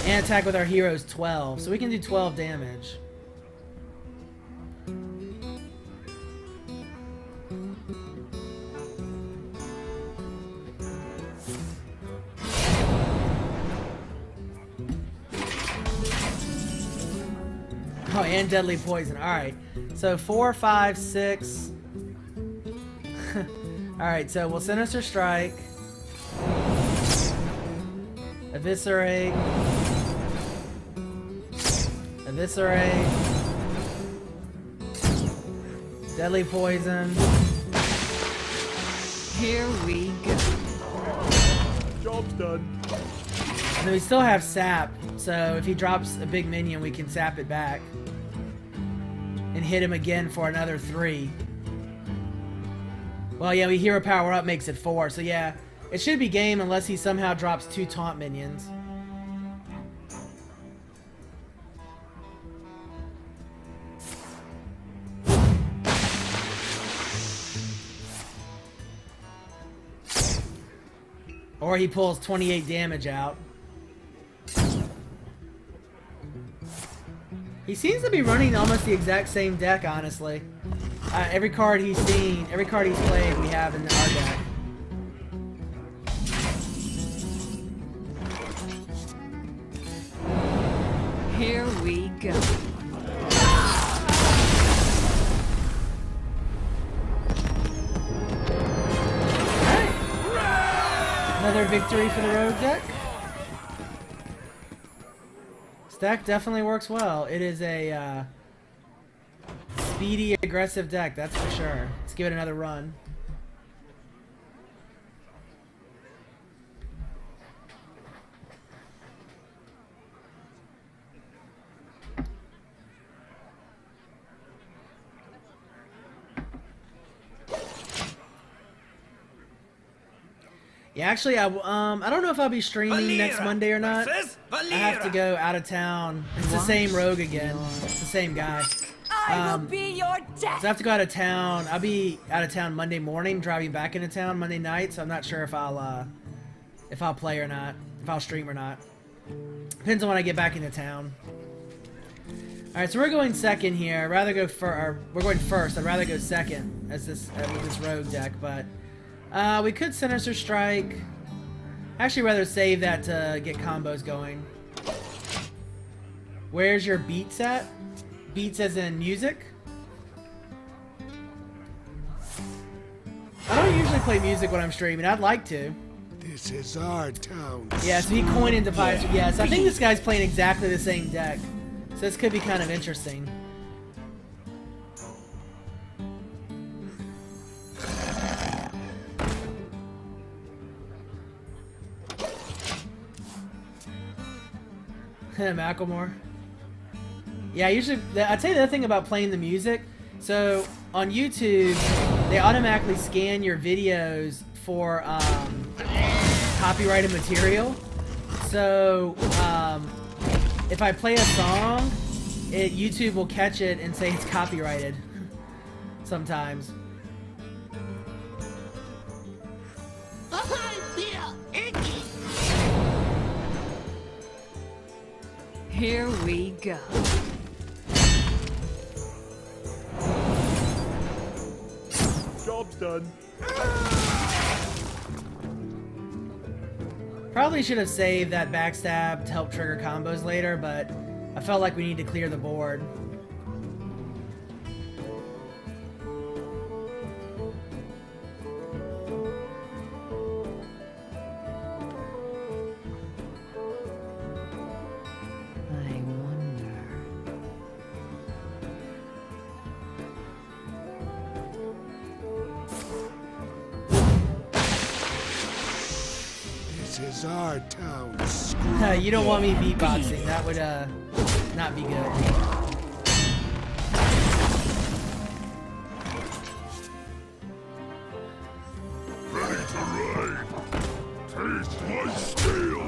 And attack with our heroes 12. So we can do 12 damage. Oh, and deadly poison. Alright. So 4, 5, 6. Alright, so we'll Sinister Strike. Eviscerate. Eviscerate. Deadly poison. Here we go. Job's done. And then we still have sap, so if he drops a big minion, we can sap it back. And hit him again for another 3. Well, yeah, we hero power up makes it 4, so yeah. It should be game unless he somehow drops 2 taunt minions. Or he pulls 28 damage out. He seems to be running almost the exact same deck, honestly. Every card he's seen, every card he's played, we have in our deck. Here we go. Another victory for the Rogue deck. This deck definitely works well. It is a speedy, aggressive deck, that's for sure. Let's give it another run. Yeah, actually, I don't know if I'll be streaming next Monday or not. I have to go out of town. It's the same rogue again. It's the same guy. I will be your death. So I have to go out of town. I'll be out of town Monday morning, driving back into town Monday night. So I'm not sure if I'll play or not, if I'll stream or not. Depends on when I get back into town. All right, so we're going second here. I'd rather go we're going first. I'd rather go second as with this rogue deck, but. We could Sinister Strike. Actually, rather save that to get combos going. Where's your beats at? Beats as in music? I don't usually play music when I'm streaming. I'd like to. This is our town. Yeah, so he coined into Pies. Yeah, so I think this guy's playing exactly the same deck. So this could be kind of interesting. Macklemore. Yeah, usually, I'll tell you the other thing about playing the music. So, on YouTube, they automatically scan your videos for copyrighted material. So, if I play a song, YouTube will catch it and say it's copyrighted. Sometimes. Here we go. Job's done. Probably should have saved that backstab to help trigger combos later, but I felt like we need to clear the board. This is our town. You don't want me beatboxing. That would not be good. Ready to ride. Taste my steel.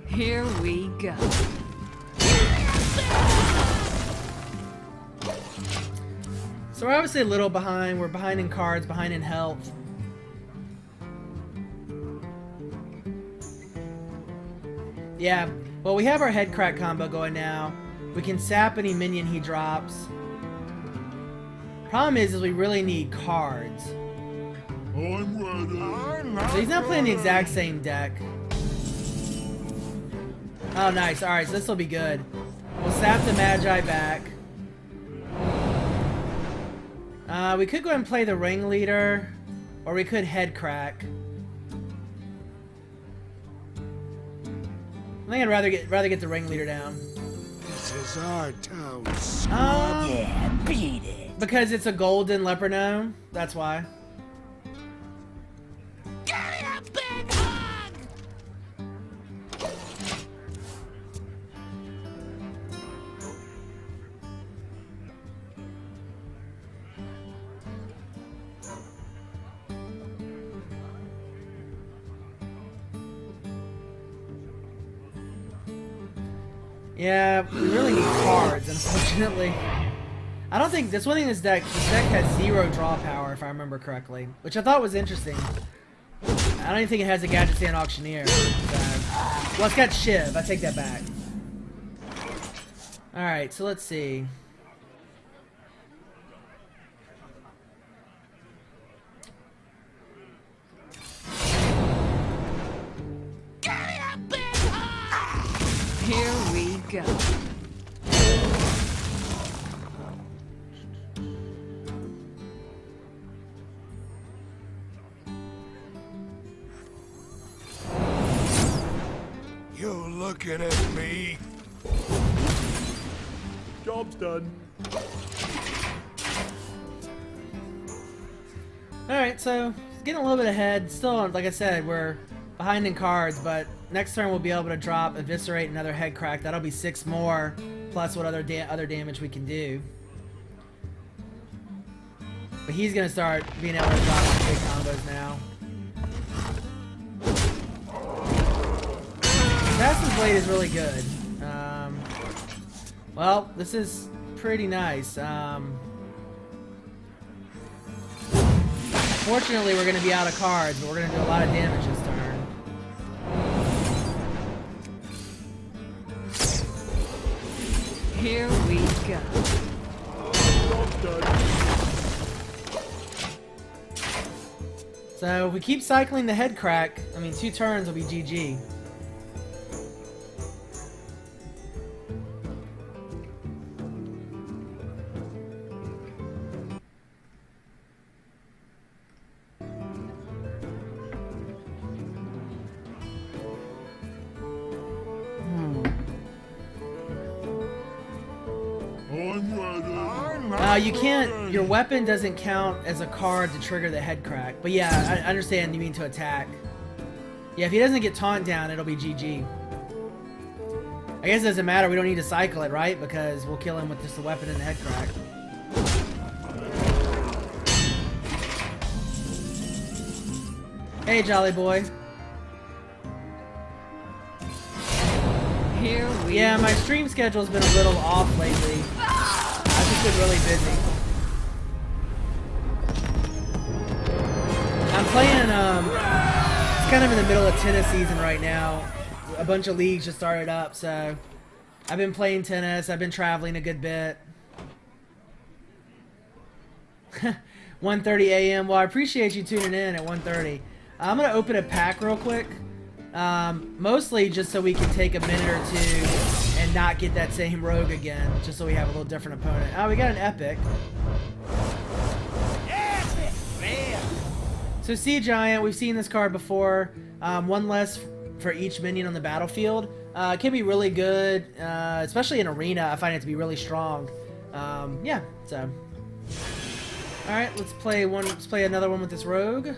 Here we go. So we're obviously a little behind. We're behind in cards, behind in health. Yeah, well, we have our head crack combo going now. We can sap any minion he drops. Problem is we really need cards. I'm ready. So he's not playing the exact same deck. Oh, nice. Alright, so this will be good. We'll sap the Magi back. We could go ahead and play the Ringleader, or we could head crack. I think I'd rather get the Ringleader down. This is our town. Yeah, beat it. Because it's a golden leper gnome. That's why. Give me a big hug! Yeah, we really need cards, unfortunately. I don't think that's one thing. This deck has 0 draw power, if I remember correctly, which I thought was interesting. I don't even think it has a Gadget Stand Auctioneer. Well, it's got Shiv. I take that back. All right, so let's see. Here we go. You looking at me? Job's done. Alright, so it's getting a little bit ahead. Still, like I said, we're behind in cards, but next turn we'll be able to drop Eviscerate another head crack. That'll be 6 more, plus what other damage we can do. But he's going to start being able to drop some big combos now. Assassin's Blade is really good. Well, this is pretty nice. Fortunately, we're going to be out of cards, but we're going to do a lot of damage this turn. Here we go. Job's done. So if we keep cycling the head crack, I mean, 2 turns will be GG. You can't, your weapon doesn't count as a card to trigger the head crack. But yeah, I understand you mean to attack. Yeah, if he doesn't get taunt down, it'll be GG. I guess it doesn't matter, we don't need to cycle it, right? Because we'll kill him with just the weapon and the head crack. Hey, jolly boy. Here we Yeah, my stream schedule's been a little off lately. I've just been really busy. I'm playing, it's kind of in the middle of tennis season right now. A bunch of leagues just started up, so I've been playing tennis. I've been traveling a good bit. 1:30 a.m. Well, I appreciate you tuning in at 1:30. I'm going to open a pack real quick. Mostly just so we can take a minute or two and not get that same rogue again, just so we have a little different opponent. Oh, we got an epic. Epic, man. So Sea Giant, we've seen this card before. 1 less for each minion on the battlefield. It can be really good, especially in arena. I find it to be really strong. Yeah, so. All right, let's play another one with this rogue.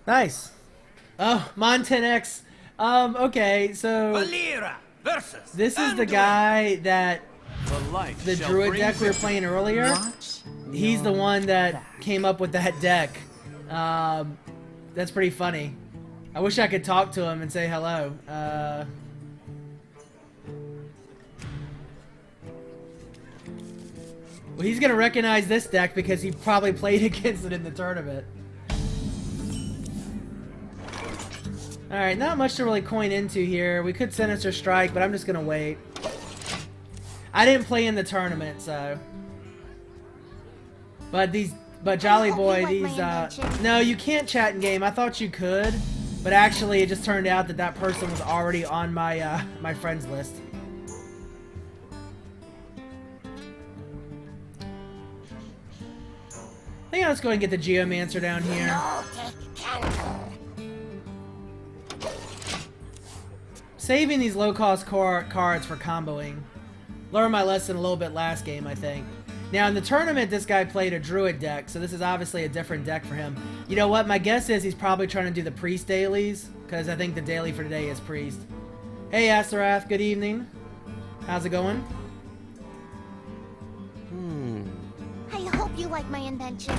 Nice. Oh, Mon 10X. Okay, so Valera versus this is the Anduin. guy that The light the shall druid bring deck we were victory. playing earlier. He's the one that came up with that deck. That's pretty funny. I wish I could talk to him and say hello. Well, he's gonna recognize this deck because he probably played against it in the tournament. Alright, not much to really coin into here. We could Sinister Strike, but I'm just gonna wait. I didn't play in the tournament, so... But Jolly Boy, no, you can't chat in game. I thought you could, but actually it just turned out that that person was already on my, my friends list. I think I'll just go ahead and get the Geomancer down here. Saving these low-cost cards for comboing. Learned my lesson a little bit last game, I think. Now, in the tournament, this guy played a Druid deck, so this is obviously a different deck for him. You know what? My guess is he's probably trying to do the Priest dailies, because I think the daily for today is Priest. Hey, Asterath, good evening. How's it going? I hope you like my invention.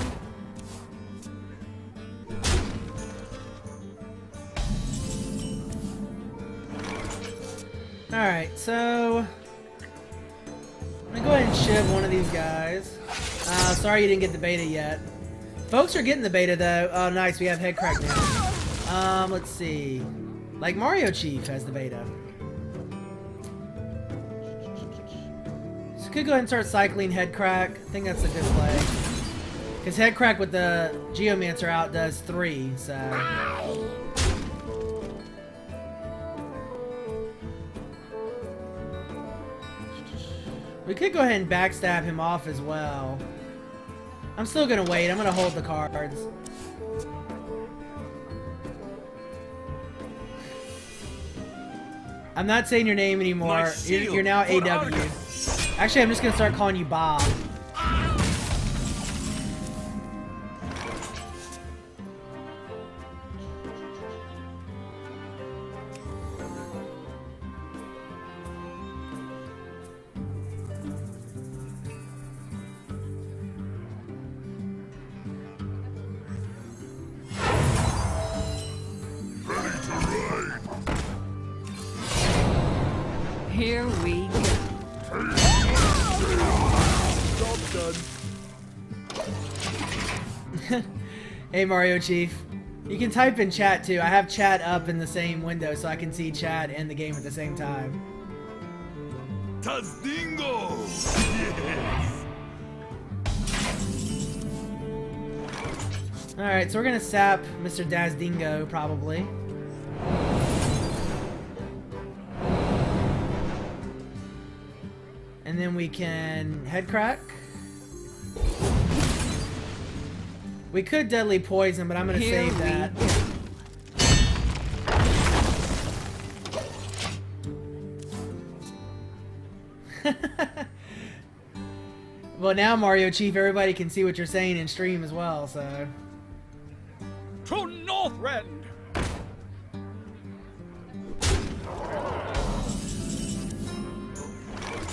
Alright, so... I'm gonna go ahead and shiv one of these guys. Sorry you didn't get the beta yet. Folks are getting the beta though. Oh, nice, we have head crack now. Let's see. Like Mario Chief has the beta. So we could go ahead and start cycling head crack. I think that's a good play. Because head crack with the Geomancer out does 3, so... We could go ahead and backstab him off as well. I'm still gonna wait. I'm gonna hold the cards. I'm not saying your name anymore. You're now AW. Actually, I'm just gonna start calling you Bob. Here we go. Job done. Hey, Mario Chief. You can type in chat too. I have chat up in the same window so I can see chat and the game at the same time. Tazdingo! Yes. Alright, so we're gonna sap Mr. Dazdingo, probably. And then we can head crack. We could deadly poison, but I'm gonna Here save we that. Well, now Mario Chief, everybody can see what you're saying in stream as well, so. To Northrend.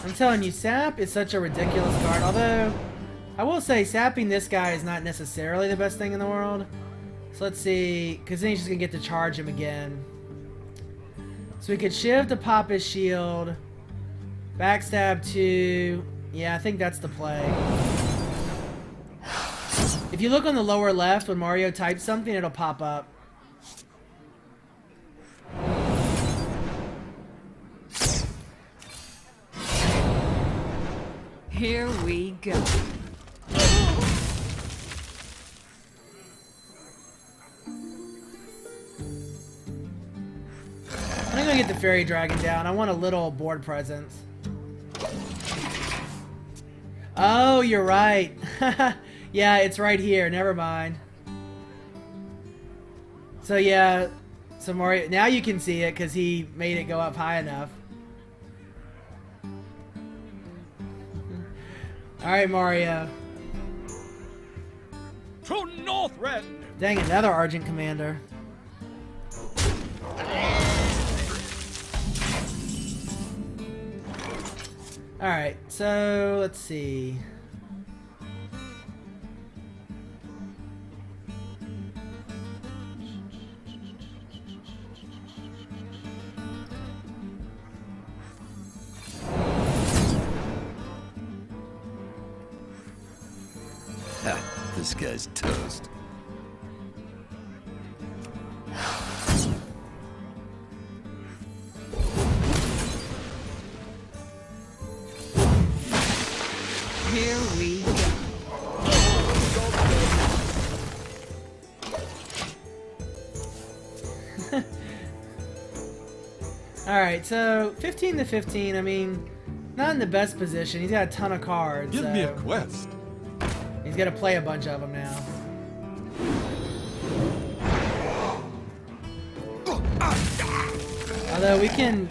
I'm telling you, sap is such a ridiculous card. Although, I will say, sapping this guy is not necessarily the best thing in the world. So let's see, because then he's just going to get to charge him again. So we could shiv to pop his shield. Backstab 2. Yeah, I think that's the play. If you look on the lower left, when Mario types something, it'll pop up. Here we go. I'm gonna get the fairy dragon down. I want a little board presence. Oh, you're right. Yeah, it's right here. Never mind. So yeah, so Mario, now you can see it because he made it go up high enough. All right, Mario. To To Northrend! Dang, another Argent Commander. Alright, so let's see. Ha, this guy's toast. Here we go. Alright, so 15 to 15, I mean, not in the best position. He's got a ton of cards. Give me a so quest. he's got to play a bunch of them now. Although we can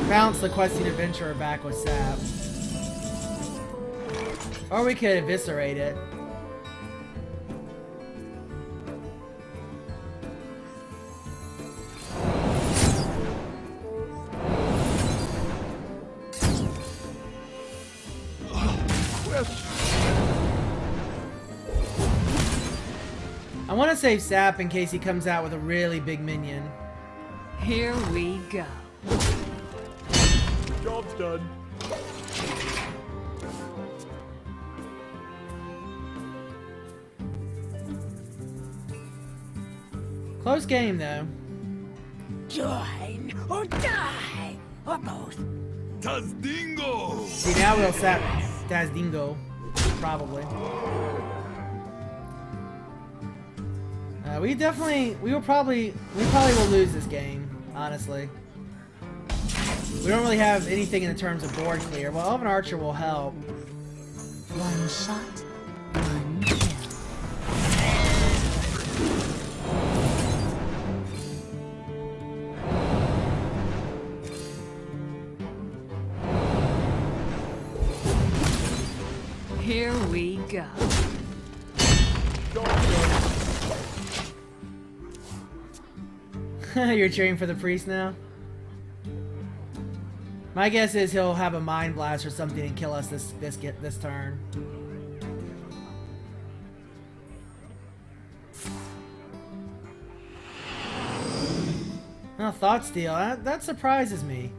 bounce the Questing Adventurer back with Sap. Or we could eviscerate it. I want to save Sap in case he comes out with a really big minion. Here we go. Job's done. Close game though. Join or die, or both. Tazdingo! See, now we'll Sap Dazdingo, probably. We probably will lose this game, honestly. We don't really have anything in terms of board clear. Well, Elven Archer will help. One shot, one kill. Here we go. You're cheering for the priest now? My guess is he'll have a mind blast or something and kill us this turn. Oh, Thought Steal. That surprises me.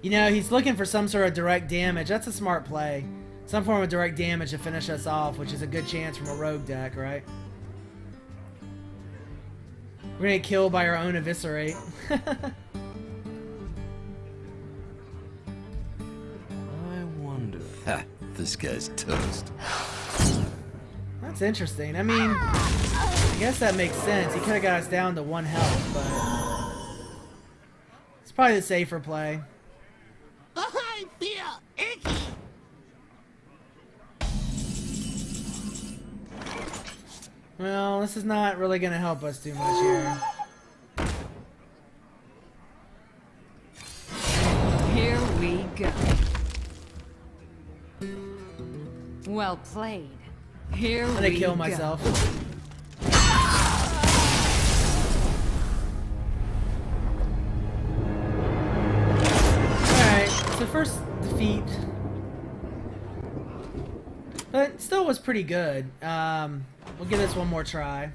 You know, he's looking for some sort of direct damage. That's a smart play. Some form of direct damage to finish us off, which is a good chance from a rogue deck, right? We're gonna get killed by our own Eviscerate. I wonder. Ha, this guy's toast. That's interesting. I mean, I guess that makes sense. He could have got us down to 1 health, but it's probably the safer play. I feel icky. Well, this is not really gonna help us too much here. Here we go. Well played. Here I'm we gonna kill go. myself. Alright, so first defeat. But it still was pretty good. We'll give this one more try.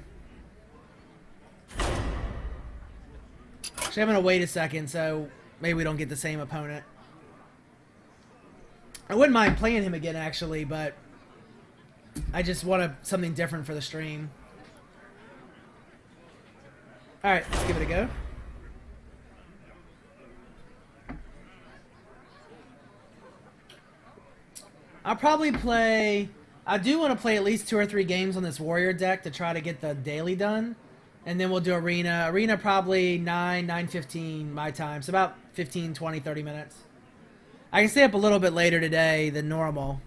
Actually, I'm gonna wait a second so maybe we don't get the same opponent. I wouldn't mind playing him again, actually, but I just want something different for the stream. Alright, let's give it a go. I'll probably play... I do want to play at least 2 or 3 games on this warrior deck to try to get the daily done. And then we'll do arena. Arena probably 9:15 my time. So about 15, 20, 30 minutes. I can stay up a little bit later today than normal.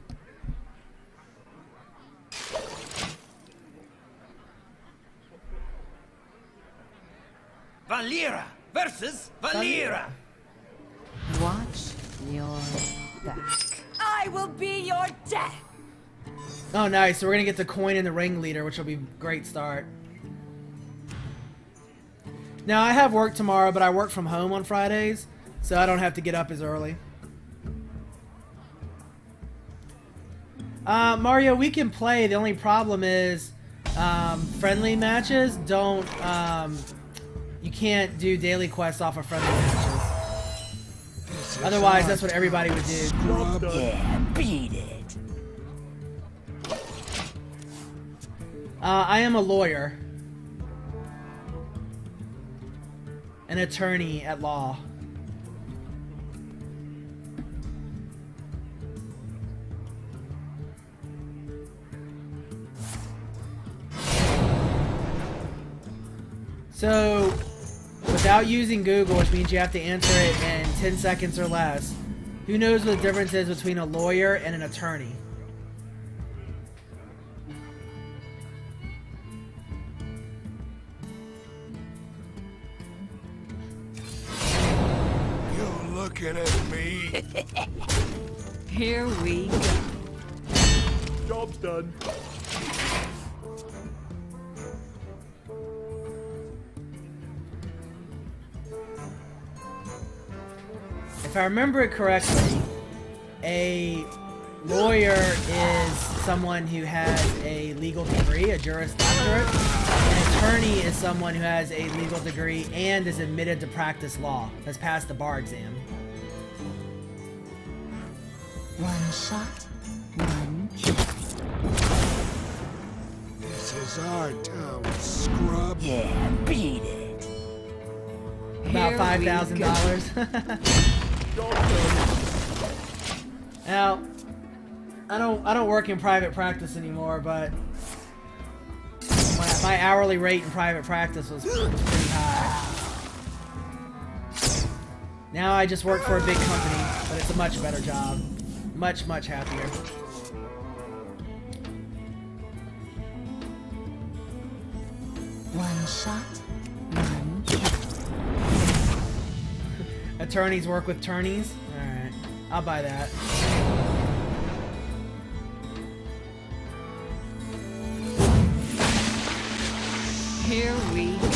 Valera versus Valera. Watch your back. I will be your death. Oh, nice. So we're gonna get the coin and the ringleader, which will be a great start. Now, I have work tomorrow, but I work from home on Fridays, so I don't have to get up as early. Mario, we can play. The only problem is friendly matches don't... you can't do daily quests off of friendly matches. Otherwise, that's what everybody would do. Yeah, beat it. I am a lawyer. An attorney at law. So, without using Google, which means you have to answer it in 10 seconds or less, who knows what the difference is between a lawyer and an attorney? You're looking at me. Here we go. Job's done. If I remember it correctly, a lawyer is someone who has a legal degree, a Juris Doctorate. An attorney is someone who has a legal degree and is admitted to practice law, has passed the bar exam. One shot, one kill. This is our town, scrub. Yeah, beat it. About Here we go. $5,000. Job's done. Now, I don't work in private practice anymore, but my hourly rate in private practice was pretty high. Now I just work for a big company, but it's a much better job. Much, much happier. One shot, one kill. Attorneys work with turnies? Alright. I'll buy that. Here we go.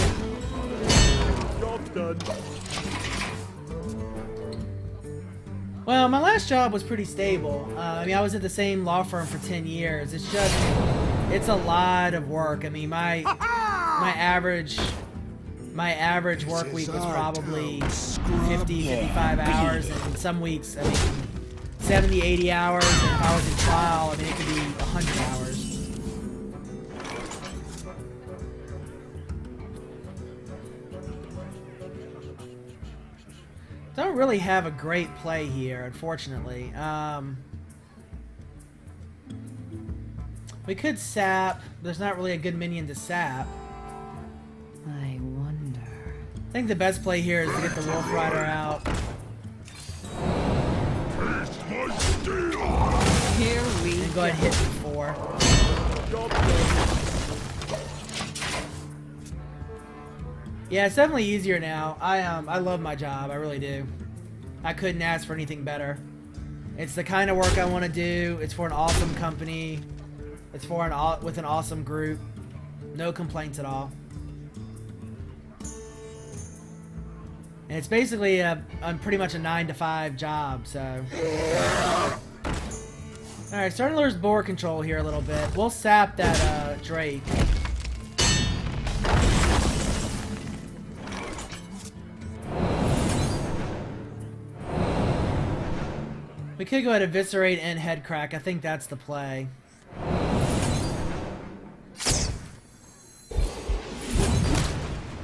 Job's done. Well, my last job was pretty stable. I mean, I was at the same law firm for 10 years. It's just, it's a lot of work. I mean, my average work week was probably 50, 55 hours, and some weeks, I mean, 70, 80 hours, and if I was in trial, I mean, it could be 100 hours. Don't really have a great play here, unfortunately. We could sap. There's not really a good minion to sap. I wonder. I think the best play here is to get the Wolf Rider out. Here we And go ahead and hit for 4. Job's done. Yeah, it's definitely easier now. I love my job. I really do. I couldn't ask for anything better. It's the kind of work I want to do. It's for an awesome company. It's for with an awesome group. No complaints at all. And it's basically pretty much a 9-to-5 job, so. Alright, starting to lose board control here a little bit. We'll sap that Drake. We could go ahead and eviscerate and head crack. I think that's the play.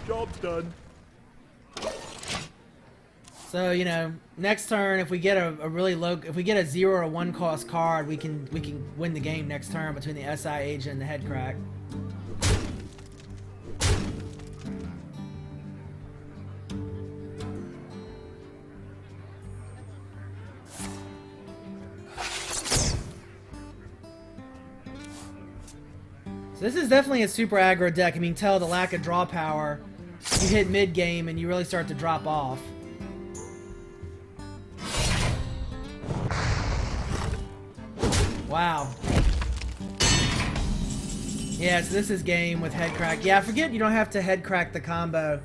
Job's done. So, you know, next turn, if we get a really low, if we get a 0 or 1 cost card, we can win the game next turn between the SI agent and the head crack. So this is definitely a super aggro deck. I mean, tell the lack of draw power. You hit mid game and you really start to drop off. Wow. Yeah, so this is game with head crack. Yeah, I forget you don't have to head crack the combo.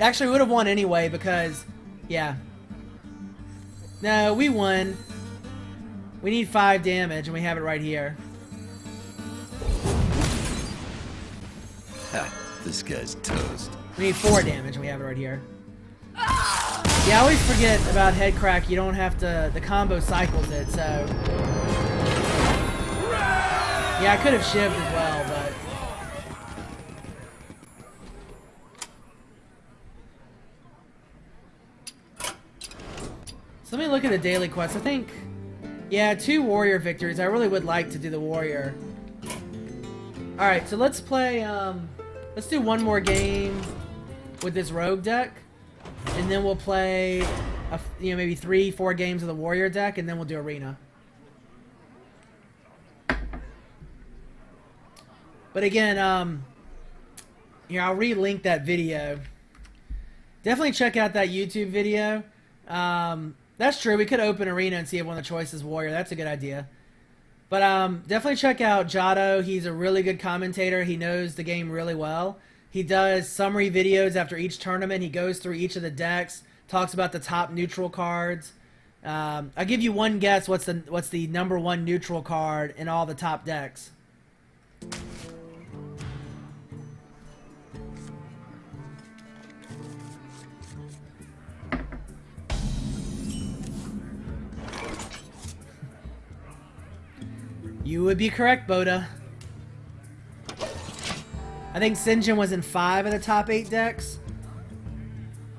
Actually, we would have won anyway because, yeah. No, we won. We need 5 damage, and we have it right here. Ha, this guy's toast. We need 4 damage, and we have it right here. Yeah, I always forget about head crack. You don't have to. The combo cycles it, so. Yeah, I could have shivved as well, but. So let me look at the daily quest. I think. Yeah, 2 warrior victories. I really would like to do the warrior. Alright, so let's play. Let's do one more game with this rogue deck. And then we'll play, maybe 3-4 games of the warrior deck, and then we'll do arena. But again, here, I'll re-link that video. Definitely check out that YouTube video. That's true. We could open arena and see if one of the choices warrior. That's a good idea. But definitely check out Jado. He's a really good commentator. He knows the game really well. He does summary videos after each tournament. He goes through each of the decks, talks about the top neutral cards. I'll give you one guess. What's the #1 neutral card in all the top decks? You would be correct, Boda. I think Sinjin was in 5 of the top 8 decks.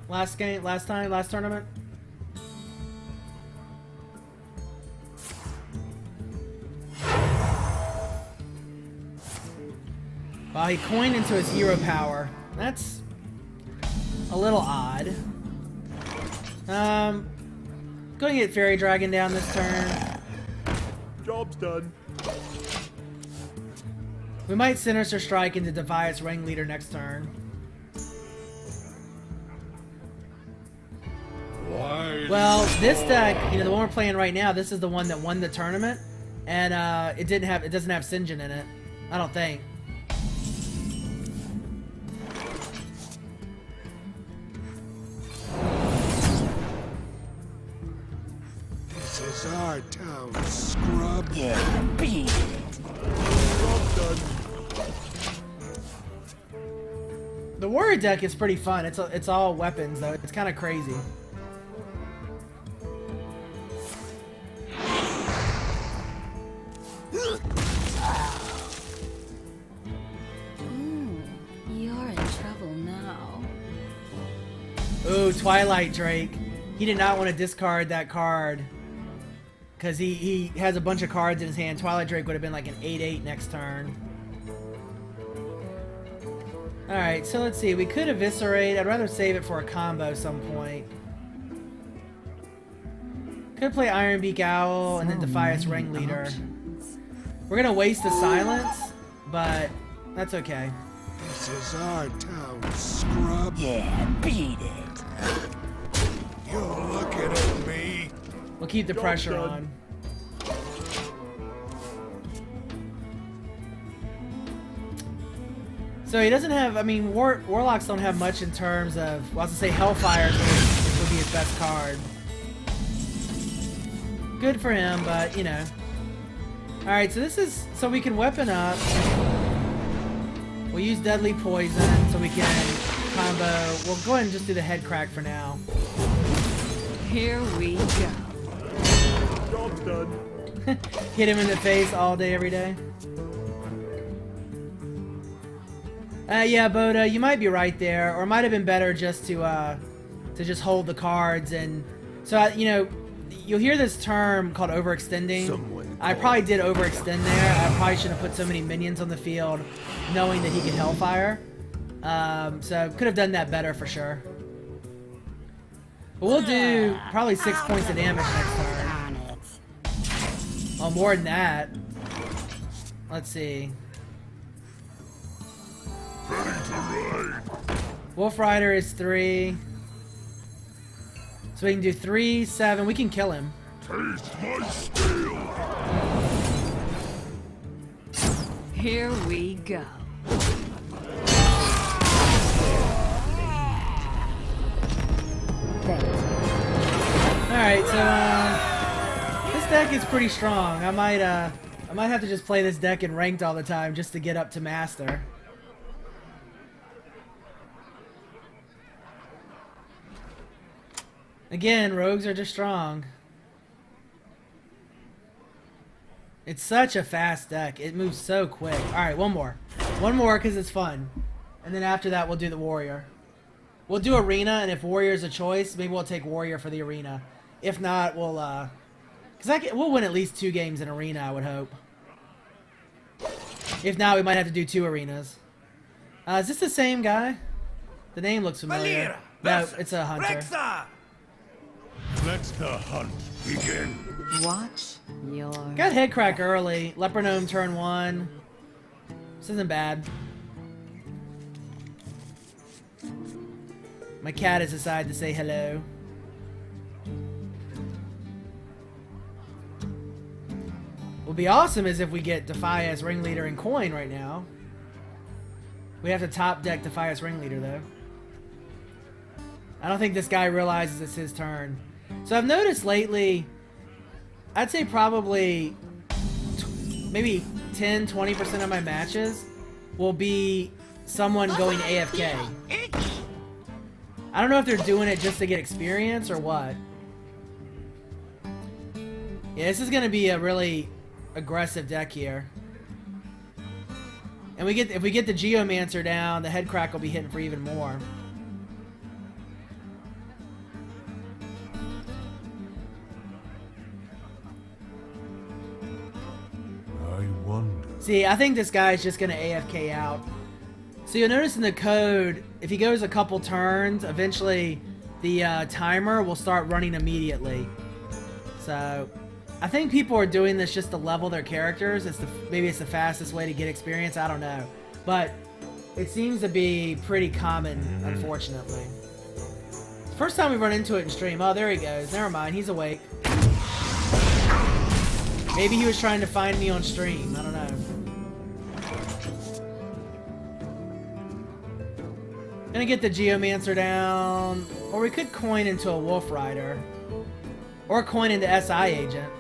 Last tournament. Wow, he coined into his hero power. That's a little odd. Going to get Fairy Dragon down this turn. Job's done. We might Sinister Strike into Defias Ringleader next turn. Well, this deck, the one we're playing right now, this is the one that won the tournament, and it doesn't have Sinjin in it. I don't think. This is our town, scrub. Yeah, beat it. Job's done. The warrior deck is pretty fun. It's all weapons though. It's kind of crazy. You're in trouble now. Ooh, Twilight Drake. He did not want to discard that card because he has a bunch of cards in his hand. Twilight Drake would have been like an 8/8 next turn. Alright, so let's see. We could eviscerate. I'd rather save it for a combo some point. Could play Iron Beak Owl and then Defias Ringleader. We're going to waste the silence, but that's okay. This is our town, scrub. Yeah, beat it. You're looking at me. We'll keep the pressure on. So he doesn't have, Warlocks don't have much in terms of, well, I was going to say Hellfire would be his best card. Good for him, but, Alright, so we can weapon up. We'll use Deadly Poison so we can combo. We'll go ahead and just do the head crack for now. Here we go. Job's done. Hit him in the face all day, every day. Yeah, Boda, you might be right there, or it might have been better just to just hold the cards. And so you'll hear this term called overextending. I probably did overextend there. I probably should have put so many minions on the field, knowing that he could Hellfire. So could have done that better for sure. But we'll do probably 6 points of damage next turn. Oh, more than that. Let's see. Wolf Rider is 3. So we can do 3, 7. We can kill him. Taste my steel. Here we go. Alright, so this deck is pretty strong. I might have to just play this deck in ranked all the time just to get up to master. Again, rogues are just strong. It's such a fast deck. It moves so quick. Alright, one more. One more because it's fun. And then after that, we'll do the warrior. We'll do arena, and if warrior's a choice, maybe we'll take warrior for the arena. If not, we'll, because we'll win at least 2 games in arena, I would hope. If not, we might have to do 2 arenas. Is this the same guy? The name looks familiar. No, it's a hunter. Rexar! Let the hunt begin. Watch your... Got head crack early. Leper Gnome turn 1. This isn't bad. My cat has decided to say hello. What would be awesome is if we get Defias Ringleader and Coin right now. We have to top deck Defias Ringleader though. I don't think this guy realizes it's his turn. So I've noticed lately, I'd say probably maybe 10-20% of my matches will be someone going AFK. I don't know if they're doing it just to get experience or what. Yeah, this is going to be a really aggressive deck here. And if we get the Geomancer down, the head crack will be hitting for even more. I wonder. See, I think this guy is just going to AFK out. So you'll notice in the code, if he goes a couple turns, eventually the timer will start running immediately. So I think people are doing this just to level their characters. Maybe it's the fastest way to get experience. I don't know. But it seems to be pretty common, unfortunately. First time we run into it in stream. Oh, there he goes. Never mind. He's awake. Maybe he was trying to find me on stream. I don't know. Gonna get the Geomancer down. Or we could coin into a Wolf Rider. Or coin into SI Agent.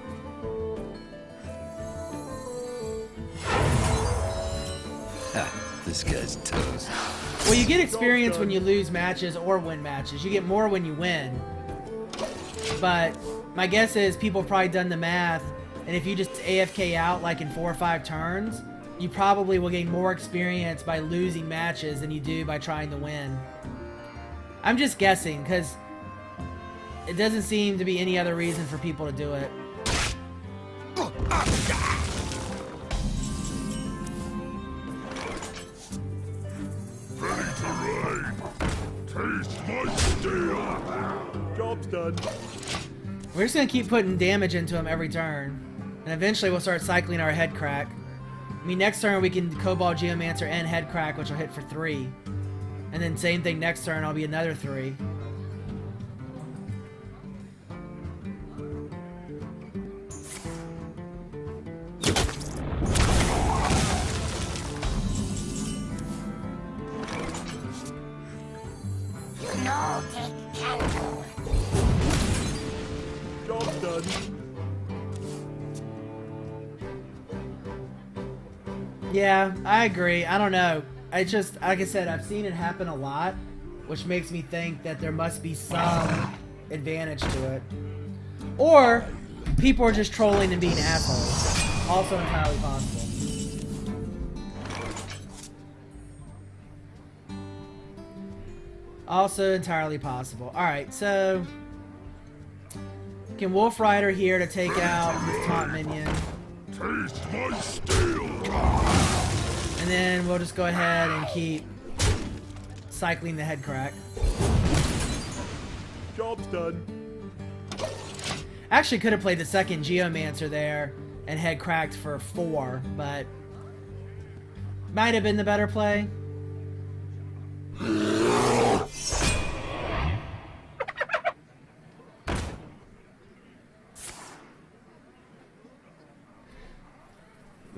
Ha, this guy's toast. Well, you get experience when you lose matches or win matches. You get more when you win. But my guess is people have probably done the math, and if you just AFK out like in 4 or 5 turns, you probably will gain more experience by losing matches than you do by trying to win. I'm just guessing, because it doesn't seem to be any other reason for people to do it. Ready to ride. Taste my steel. Job's done. We're just going to keep putting damage into him every turn. And eventually we'll start cycling our head crack. I mean, next turn we can Cobalt Geomancer and head crack, which will hit for 3. And then same thing next turn, I'll be another 3. Job's done. Yeah, I agree. I don't know. I just, like I said, I've seen it happen a lot, which makes me think that there must be some advantage to it. Or people are just trolling and being assholes. Also entirely possible. Also entirely possible. Alright, so can Wolf Rider here to take out his taunt minion. Taste my steel. And then we'll just go ahead and keep cycling the head crack. Job's done. Actually could have played the second Geomancer there and head cracked for 4, but might have been the better play.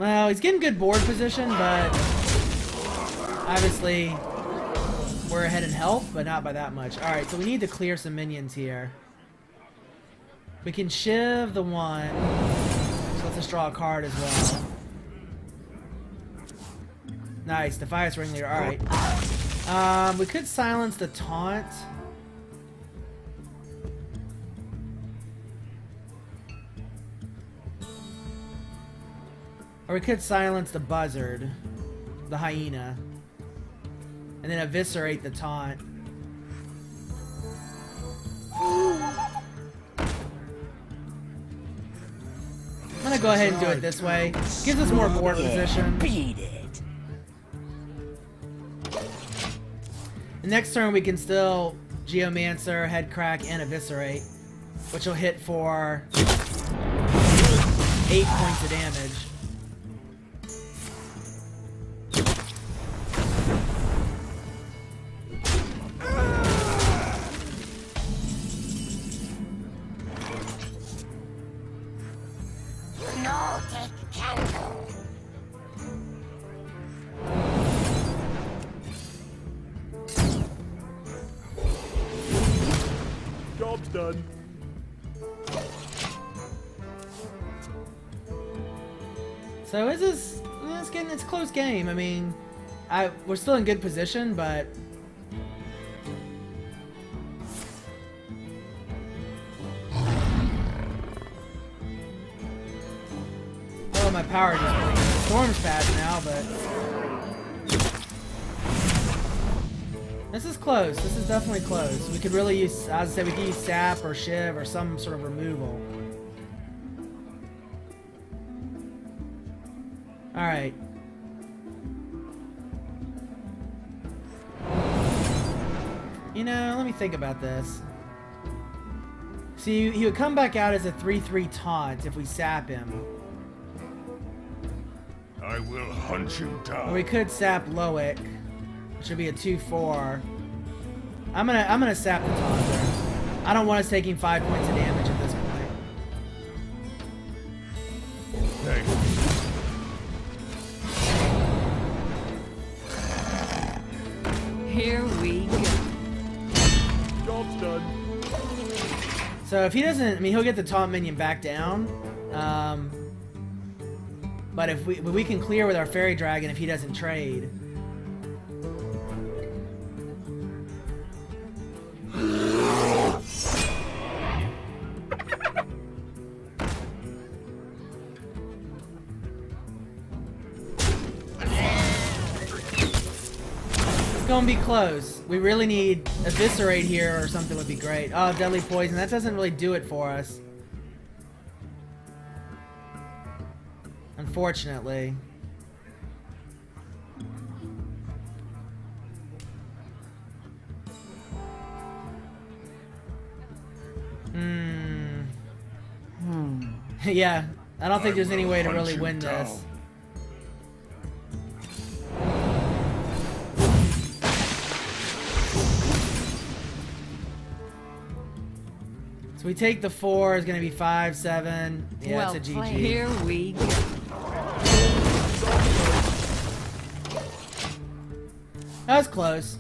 Well, he's getting good board position, but obviously we're ahead in health, but not by that much. Alright, so we need to clear some minions here. We can shiv the one, so let's just draw a card as well. Nice, Defias Ringleader, alright. We could silence the taunt. Or we could silence the buzzard, the hyena, and then eviscerate the taunt. I'm gonna go ahead and do it this way. Gives us more board position. Beat it. The next turn we can still Geomancer, Head Crack, and Eviscerate, which will hit for 8 points of damage. Job's done. So it's a close game. I mean, we're still in good position, but oh, my power just storm's fast now, but this is close. This is definitely close. We could really use, as I said, we could use sap or shiv or some sort of removal. Alright. You know, let me think about this. See, he would come back out as a 3/3 taunt if we sap him. I will hunt you down. Or we could sap Loic, which would be a 2/4. I'm gonna sap the taunter. I don't want us taking 5 points of damage at this point. Thank you. Here we go. Job's done. So if he doesn't, I mean, he'll get the taunt minion back down. But if we can clear with our fairy dragon if he doesn't trade. It's gonna be close. We really need Eviscerate here or something would be great. Oh, Deadly Poison. That doesn't really do it for us. Unfortunately. Yeah, I don't think there's any way to really win this. So we take the 4, is going to be 5, 7. Yeah, Well it's a played. GG. Here we go. That was close.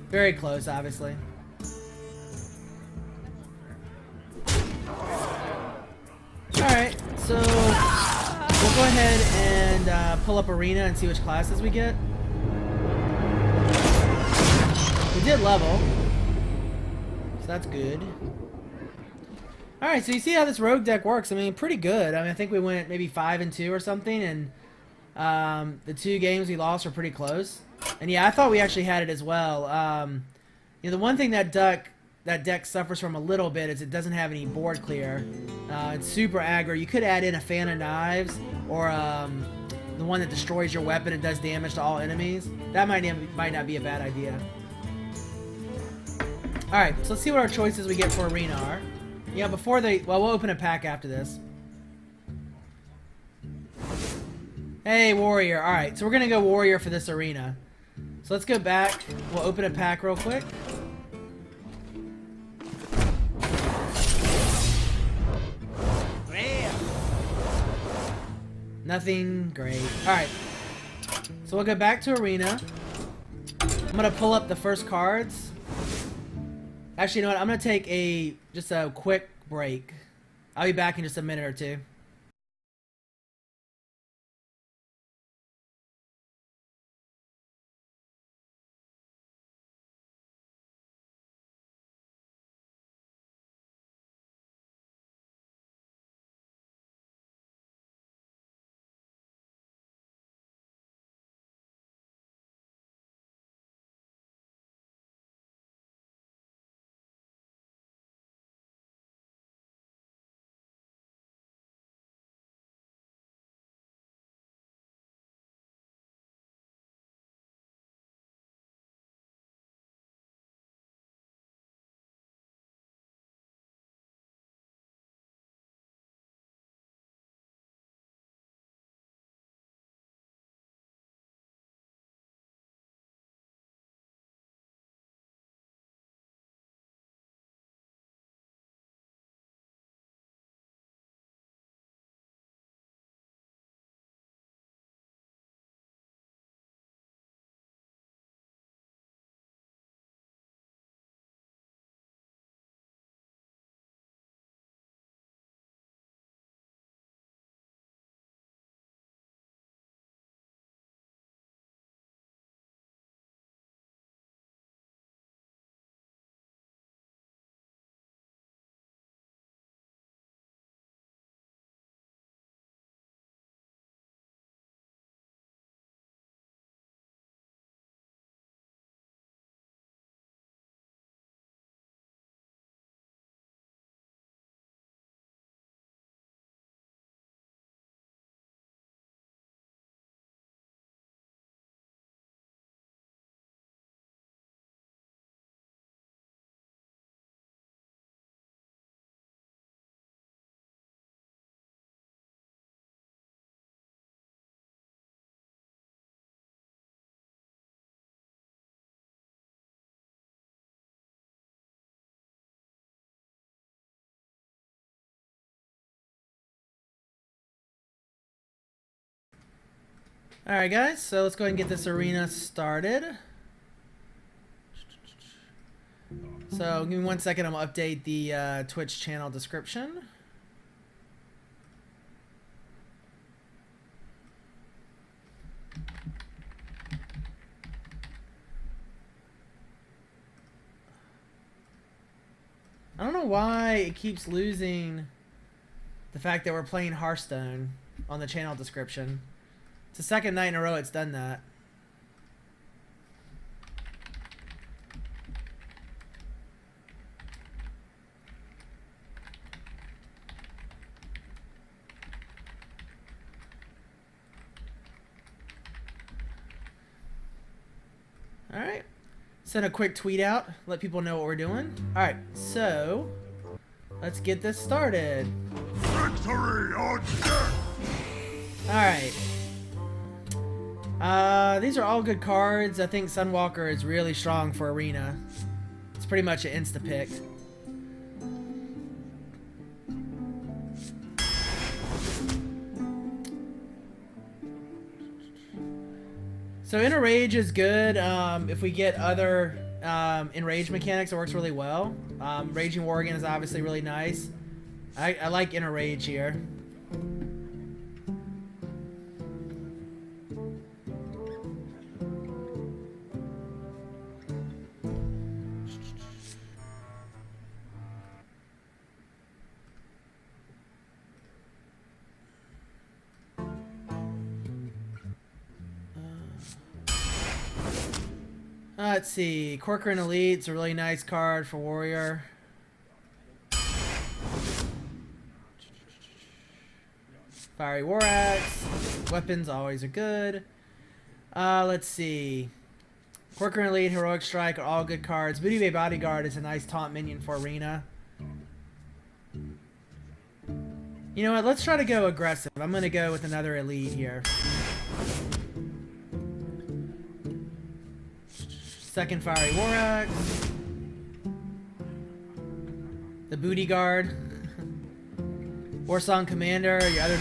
Very close, obviously. Alright, so we'll go ahead and pull up Arena and see which classes we get. We did level. So that's good. Alright, so you see how this rogue deck works. I mean, pretty good. I mean, I think we went maybe 5-2 or something, and the 2 games we lost were pretty close. And yeah, I thought we actually had it as well. You know, the one thing that deck suffers from a little bit is it doesn't have any board clear. It's super aggro. You could add in a Fan of Knives or the one that destroys your weapon and does damage to all enemies. That might not be a bad idea. Alright, so let's see what our choices we get for Arena are. Yeah, well, we'll open a pack after this. Hey, Warrior. Alright, so we're going to go Warrior for this Arena. So let's go back. We'll open a pack real quick. Nothing great. Alright. So we'll go back to Arena. I'm gonna pull up the first cards. Actually, you know what? I'm gonna take just a quick break. I'll be back in just a minute or two. Alright guys, so let's go ahead and get this arena started. So give me 1 second, I'm going to update the Twitch channel description. I don't know why it keeps losing the fact that we're playing Hearthstone on the channel description. It's the second night in a row it's done that. Alright. Send a quick tweet out, let people know what we're doing. Alright, so let's get this started. Victory or death! Alright. These are all good cards. I think Sunwalker is really strong for Arena. It's pretty much an insta-pick. So Enrage is good. If we get other Enrage mechanics, it works really well. Raging Worgen is obviously really nice. I like Enrage here. Let's see. Corcoran Elite's a really nice card for Warrior. Fiery War Axe. Weapons always are good. Let's see. Corcoran Elite, Heroic Strike are all good cards. Booty Bay Bodyguard is a nice taunt minion for Arena. You know what? Let's try to go aggressive. I'm going to go with another Elite here. Second Fiery War Axe. The Booty Guard. Warsong Commander, your other